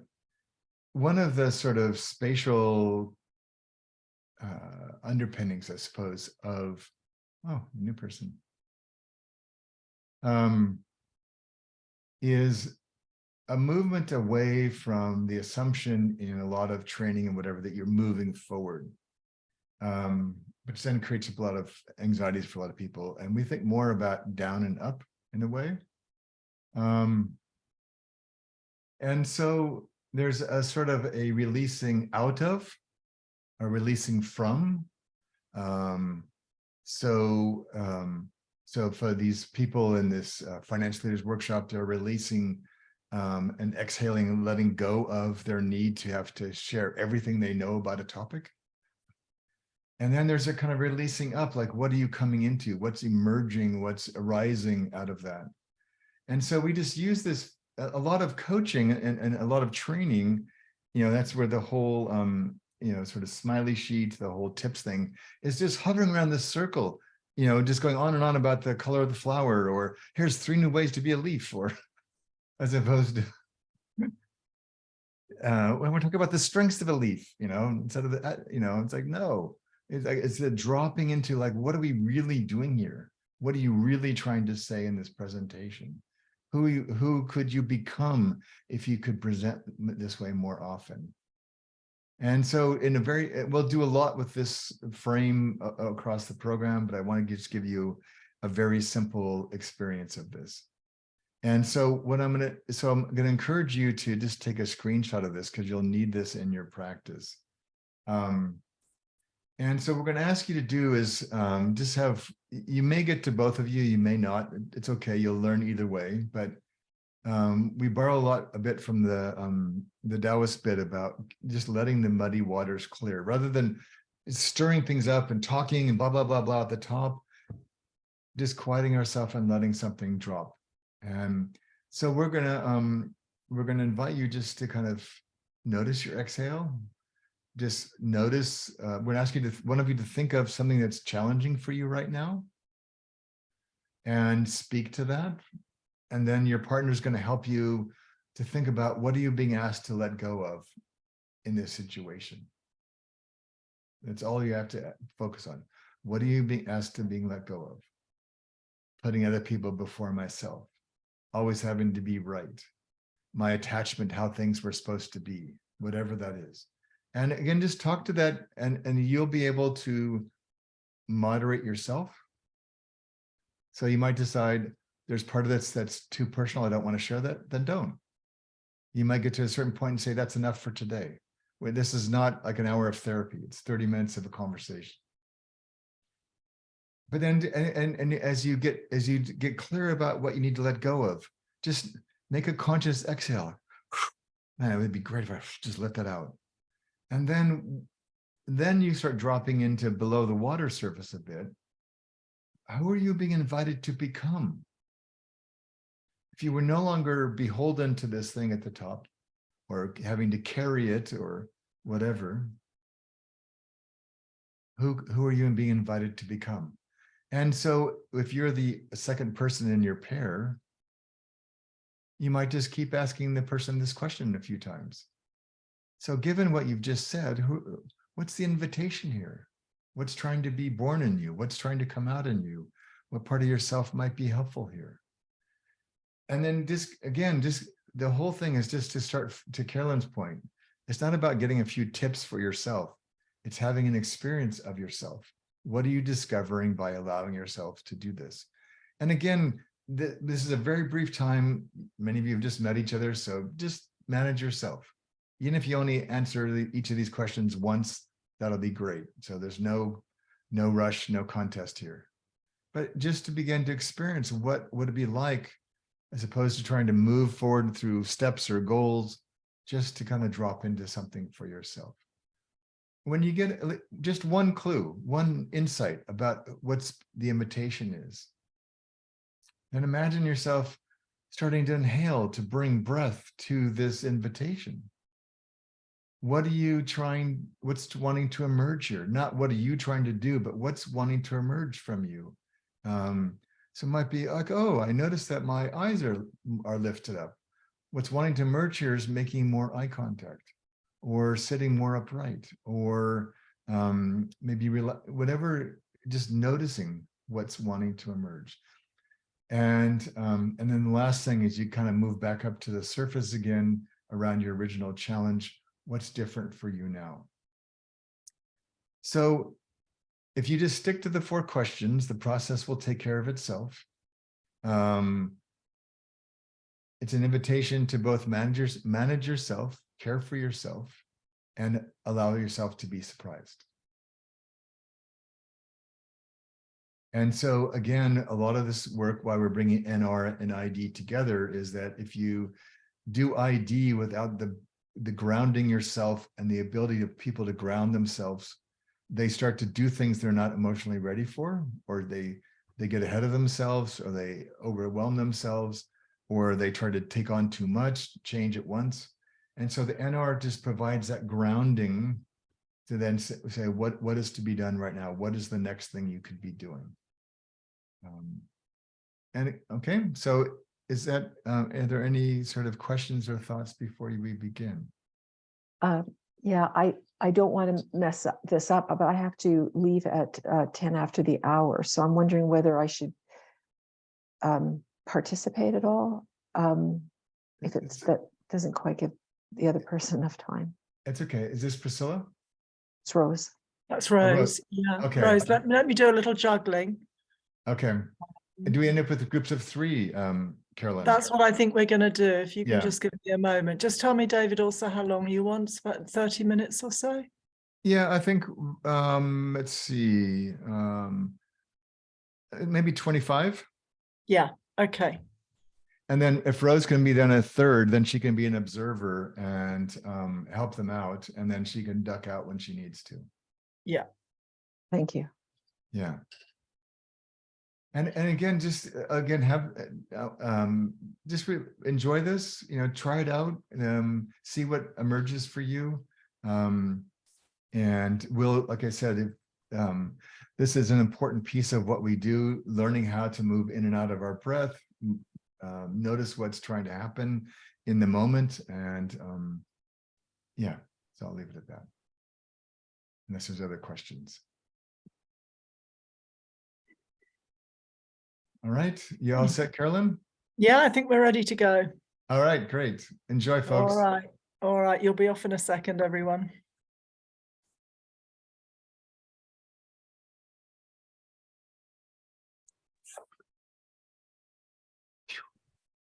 one of the sort of spatial underpinnings, I suppose, of new person is a movement away from the assumption in a lot of training and whatever that you're moving forward, which then creates a lot of anxieties for a lot of people. And we think more about down and up in a way. And so there's a sort of a releasing out of, or releasing from. So for these people in this Financial Leaders Workshop, they're releasing and exhaling and letting go of their need to have to share everything they know about a topic. And then there's a kind of releasing up, like, what are you coming into? What's emerging? What's arising out of that? And so we just use this, a lot of coaching and a lot of training, that's where the whole, sort of smiley sheet, the whole tips thing is just hovering around this circle, just going on and on about the color of the flower, or here's 3 new ways to be a leaf, or as opposed to, when we're talking about the strengths of a leaf, instead of the, it's like, no, it's like, it's the dropping into like, what are we really doing here? What are you really trying to say in this presentation? Who could you become if you could present this way more often? And so we'll do a lot with this frame across the program, but I want to just give you a very simple experience of this. And so I'm going to encourage you to just take a screenshot of this, because you'll need this in your practice. And so what we're going to ask you to do is just you may get to both of you, you may not. It's okay, you'll learn either way. But we borrow a bit from the Taoist bit about just letting the muddy waters clear, rather than stirring things up and talking and blah, blah, blah, blah at the top, just quieting ourselves and letting something drop. And so we're gonna invite you just to kind of notice your exhale. Just notice, we're asking one of you to think of something that's challenging for you right now and speak to that. And then your partner is going to help you to think about, what are you being asked to let go of in this situation? That's all you have to focus on. What are you being asked to being let go of? Putting other people before myself, always having to be right, my attachment, how things were supposed to be, whatever that is. And again, just talk to that, and you'll be able to moderate yourself. So you might decide there's part of this that's too personal, I don't want to share that, then don't. You might get to a certain point and say, that's enough for today. Where this is not like an hour of therapy, it's 30 minutes of a conversation. But then, and as you get clear about what you need to let go of, just make a conscious exhale. Man, it would be great if I just let that out. And then you start dropping into below the water surface a bit. Who are you being invited to become? If you were no longer beholden to this thing at the top, or having to carry it or whatever, who are you being invited to become? And so if you're the second person in your pair, you might just keep asking the person this question a few times. So given what you've just said, what's the invitation here? What's trying to be born in you? What's trying to come out in you? What part of yourself might be helpful here? And then just the whole thing is just to start, to Carolyn's point, it's not about getting a few tips for yourself. It's having an experience of yourself. What are you discovering by allowing yourself to do this? And again, this is a very brief time. Many of you have just met each other, so just manage yourself. Even if you only answer each of these questions once, that'll be great. So there's no rush, no contest here. But just to begin to experience what would it be like, as opposed to trying to move forward through steps or goals, just to kind of drop into something for yourself. When you get just one clue, one insight about what's the invitation is, then imagine yourself starting to inhale to bring breath to this invitation. What are you trying, what's wanting to emerge here? Not what are you trying to do, but what's wanting to emerge from you? So it might be like, oh, I noticed that my eyes are lifted up. What's wanting to emerge here is making more eye contact, or sitting more upright, or maybe whatever, just noticing what's wanting to emerge. And then the last thing is you kind of move back up to the surface again around your original challenge. What's different for you now? So if you just stick to the 4 questions, the process will take care of itself. It's an invitation to both manage yourself, care for yourself, and allow yourself to be surprised. And so again, a lot of this work, why we're bringing NR and ID together, is that if you do ID without the grounding yourself and the ability of people to ground themselves, they start to do things they're not emotionally ready for, or they get ahead of themselves, or they overwhelm themselves, or they try to take on too much, change at once. And so the NR just provides that grounding to then say what is to be done right now? What is the next thing you could be doing? And okay, so is that, are there any sort of questions or thoughts before we begin? Yeah, I don't want to mess this up, but I have to leave at 10 after the hour. So I'm wondering whether I should participate at all. If that doesn't quite give the other person enough time. It's okay. Is this Priscilla? It's Rose. That's Rose. Rose. Yeah, Okay. Rose, let me do a little juggling. Okay. And do we end up with groups of 3, Carolyn? That's what I think we're going to do. If you can Yeah. just give me a moment. Just tell me, David, also how long you want, about 30 minutes or so? Yeah, I think, let's see, maybe 25. Yeah, okay. And then if Rose can be then a third, then she can be an observer and help them out. And then she can duck out when she needs to. Yeah. Thank you. Yeah. And again, just again, have enjoy this, try it out, see what emerges for you. And we'll, like I said, this is an important piece of what we do, learning how to move in and out of our breath, notice what's trying to happen in the moment. And yeah, so I'll leave it at that. Unless there's other questions. All right, you all set, Carolyn? Yeah, I think we're ready to go. All right, great. Enjoy, folks. All right. You'll be off in a second, everyone.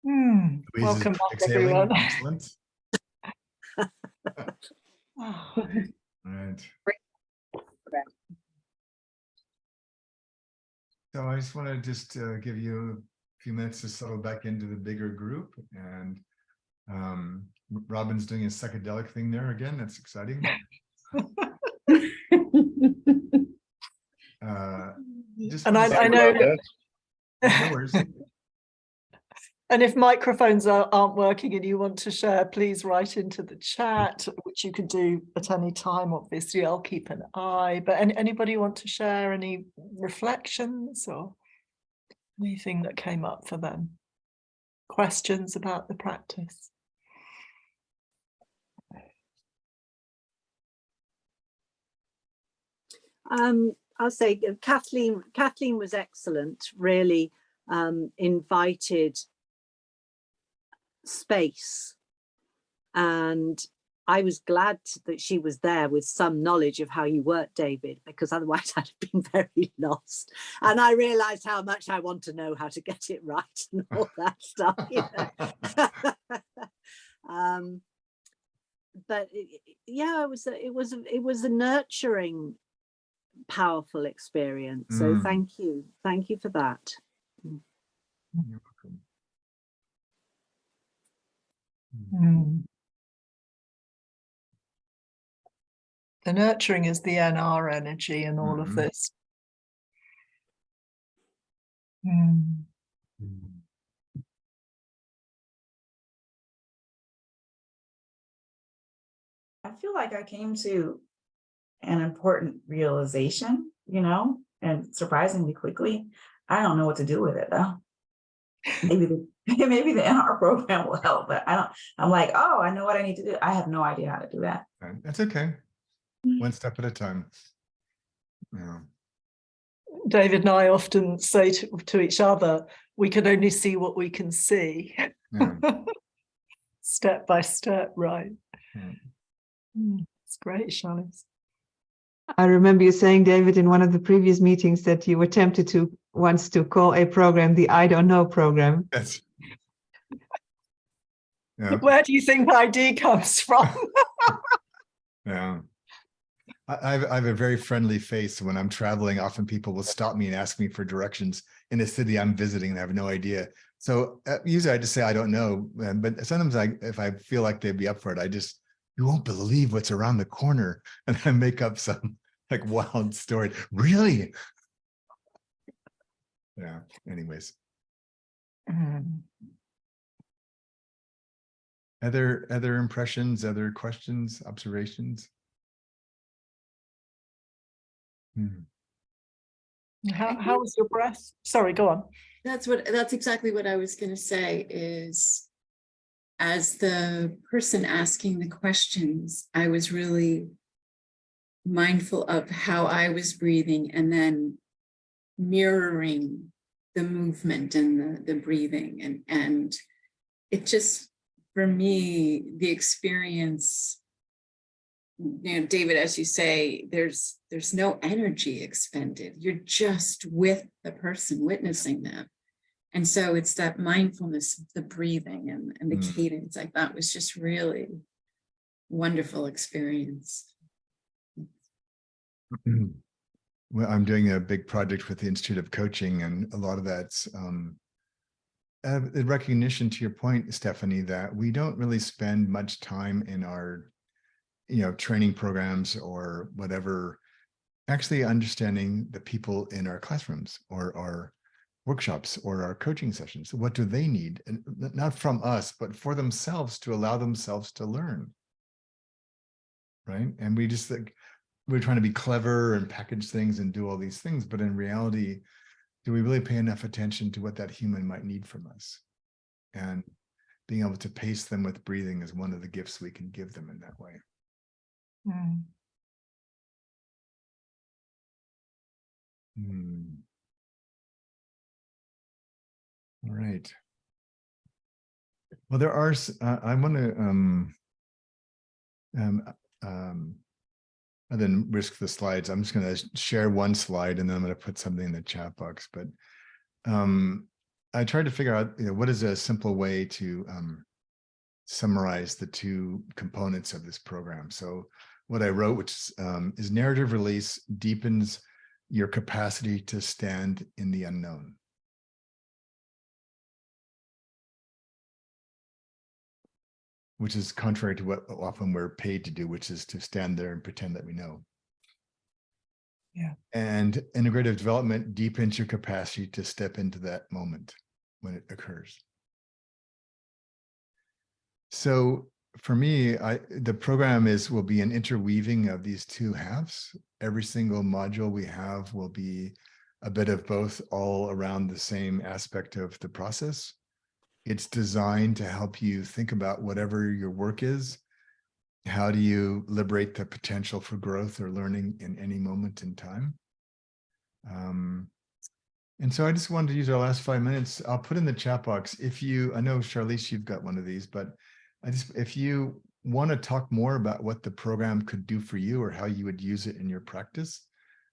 Louise is Welcome back, exhaling. everyone. Excellent. All right. So I just want to give you a few minutes to settle back into the bigger group. And Robin's doing a psychedelic thing there again. That's exciting. And I know. No worries. And if microphones aren't working and you want to share, please write into the chat, which you can do at any time. Obviously, I'll keep an eye. But anybody want to share any reflections or anything that came up for them? Questions about the practice? I'll say Kathleen was excellent, really invited space, and I was glad that she was there with some knowledge of how you work, David, because otherwise I'd have been very lost, and I realized how much I want to know how to get it right and all that stuff, you know. But yeah, it was a nurturing, powerful experience. So thank you for that. You're welcome. The nurturing is the NR energy and all of this. I feel like I came to an important realization, and surprisingly quickly. I don't know what to do with it though. Maybe the NR program will help, but I'm like, oh, I know what I need to do. I have no idea how to do that. That's okay. One step at a time. Yeah. David and I often say to each other, we can only see what we can see. Yeah. Step by step, right? Yeah. It's great, Charlize. I remember you saying, David, in one of the previous meetings that you were tempted to once to call a program the I don't know program. That's, yeah. Where do you think ID comes from? Yeah. I have a very friendly face when I'm traveling. Often people will stop me and ask me for directions in a city I'm visiting and I have no idea. So usually I just say, I don't know. But sometimes if I feel like they'd be up for it, you won't believe what's around the corner. And I make up some like wild story. Really? Yeah. Anyways. Other impressions, other questions, observations? How was your breath? Sorry, go on. That's exactly what I was going to say is, as the person asking the questions, I was really mindful of how I was breathing and then mirroring the movement and the breathing. And it just, for me, the experience, David, as you say, there's no energy expended. You're just with the person witnessing them. And so it's that mindfulness of the breathing and the cadence I thought was just really wonderful experience. Well, I'm doing a big project with the Institute of Coaching, and a lot of that's the recognition, to your point, Stephanie, that we don't really spend much time in our training programs or whatever, actually understanding the people in our classrooms or our workshops or our coaching sessions. What do they need? And not from us, but for themselves, to allow themselves to learn. Right. And we just think we're trying to be clever and package things and do all these things. But in reality, do we really pay enough attention to what that human might need from us? And being able to pace them with breathing is one of the gifts we can give them in that way. All right. Well, there are, I want to, and then risk the slides. I'm just going to share one slide and then I'm going to put something in the chat box. But I tried to figure out, what is a simple way to summarize the two components of this program. So what I wrote, which is narrative release deepens your capacity to stand in the unknown. Which is contrary to what often we're paid to do, which is to stand there and pretend that we know. Yeah. And integrative development deepens your capacity to step into that moment when it occurs. So for me, the program will be an interweaving of these two halves. Every single module we have will be a bit of both, all around the same aspect of the process. It's designed to help you think about whatever your work is. How do you liberate the potential for growth or learning in any moment in time? And so I just wanted to use our last 5 minutes. I'll put in the chat box. I know, Charlize, you've got one of these, but if you want to talk more about what the program could do for you or how you would use it in your practice,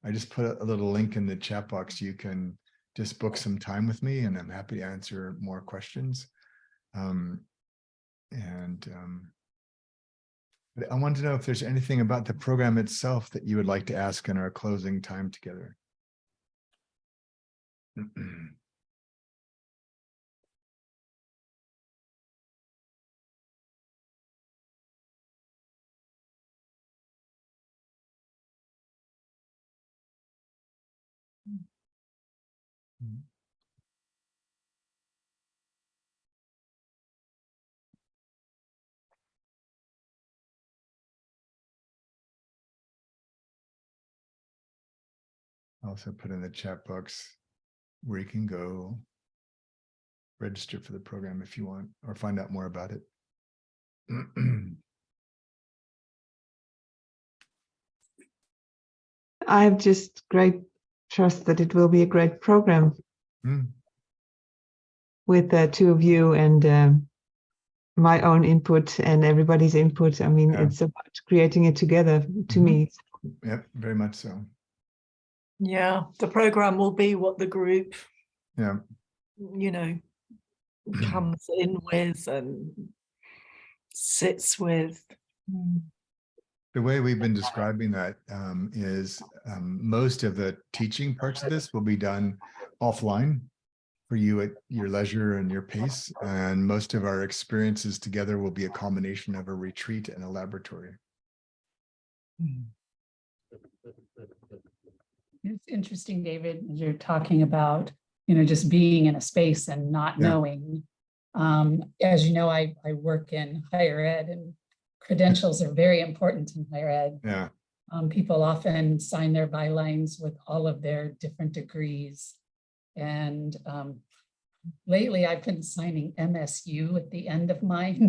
I just put a little link in the chat box. You can just book some time with me and I'm happy to answer more questions. But I want to know if there's anything about the program itself that you would like to ask in our closing time together. Also put in the chat box where you can go register for the program if you want, or find out more about it. I have just great trust that it will be a great program Mm, with the two of you and my own input and everybody's input. I mean, Yeah. it's about creating it together to Mhm. me. Yep, very much so. Yeah, the program will be what the group, Yeah. you know, comes in with and sits with. The way we've been describing that is most of the teaching parts of this will be done offline for you at your leisure and your pace. And most of our experiences together will be a combination of a retreat and a laboratory. It's interesting, David, as you're talking about, you know, just being in a space and not Yeah. knowing. As you know, I work in higher ed, and credentials are very important in higher ed. Yeah. People often sign their bylines with all of their different degrees. And lately I've been signing MSU at the end of mine.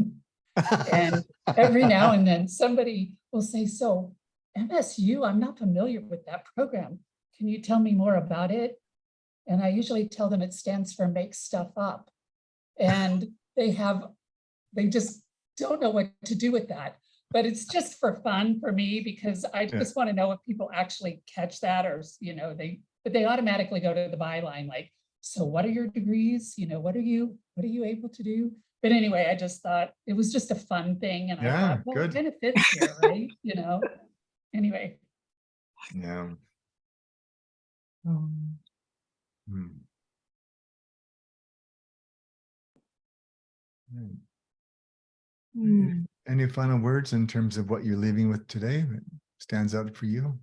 And every now and then somebody will say, so MSU, I'm not familiar with that program. Can you tell me more about it? And I usually tell them it stands for Make Stuff Up. And they just don't know what to do with that. But it's just for fun for me, because I just want to know if people actually catch that, or, you know, but they automatically go to the byline like, so what are your degrees? You know, what are you able to do? But anyway, I just thought it was just a fun thing. And I Yeah, thought, well, good. it kind of fits here, right? You know, anyway. Yeah. Hmm. Right. Mm. Any final words in terms of what you're leaving with today that stands out for you?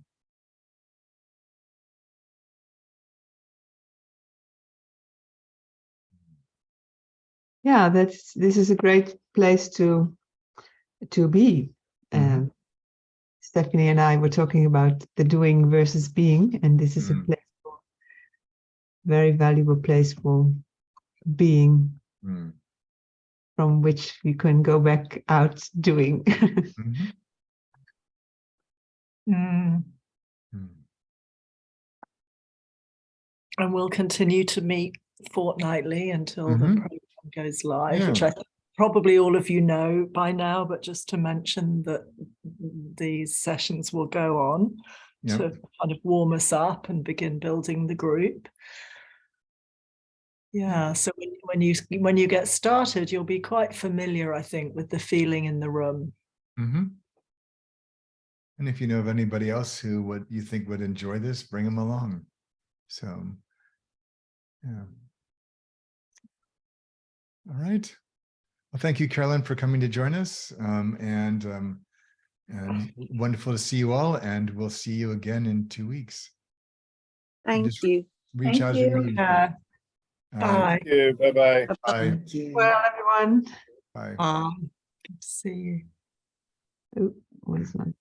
Yeah, this is a great place to be. Mhm. Stephanie and I were talking about the doing versus being, and this is a place, very valuable place for being, Mm. from which you can go back out doing. Mhm. Mm. Mm. And we'll continue to meet fortnightly until the Mhm. program goes live, Yeah. which I think probably all of you know by now, but just to mention that these sessions will go on Yep. to kind of warm us up and begin building the group. Yeah, so when you get started, you'll be quite familiar, I think, with the feeling in the room. Mhm. And if you know of anybody else who you think would enjoy this, bring them along. So, yeah. All right. Well, thank you, Carolyn, for coming to join us. And wonderful to see you all. And we'll see you again in 2 weeks. Thank Just you. reach out Thank you. immediately. Yeah. All right. Bye. Thank you. Bye-bye. Bye. Thank you. Well, everyone. Bye. Good to see you. Oh, what is that?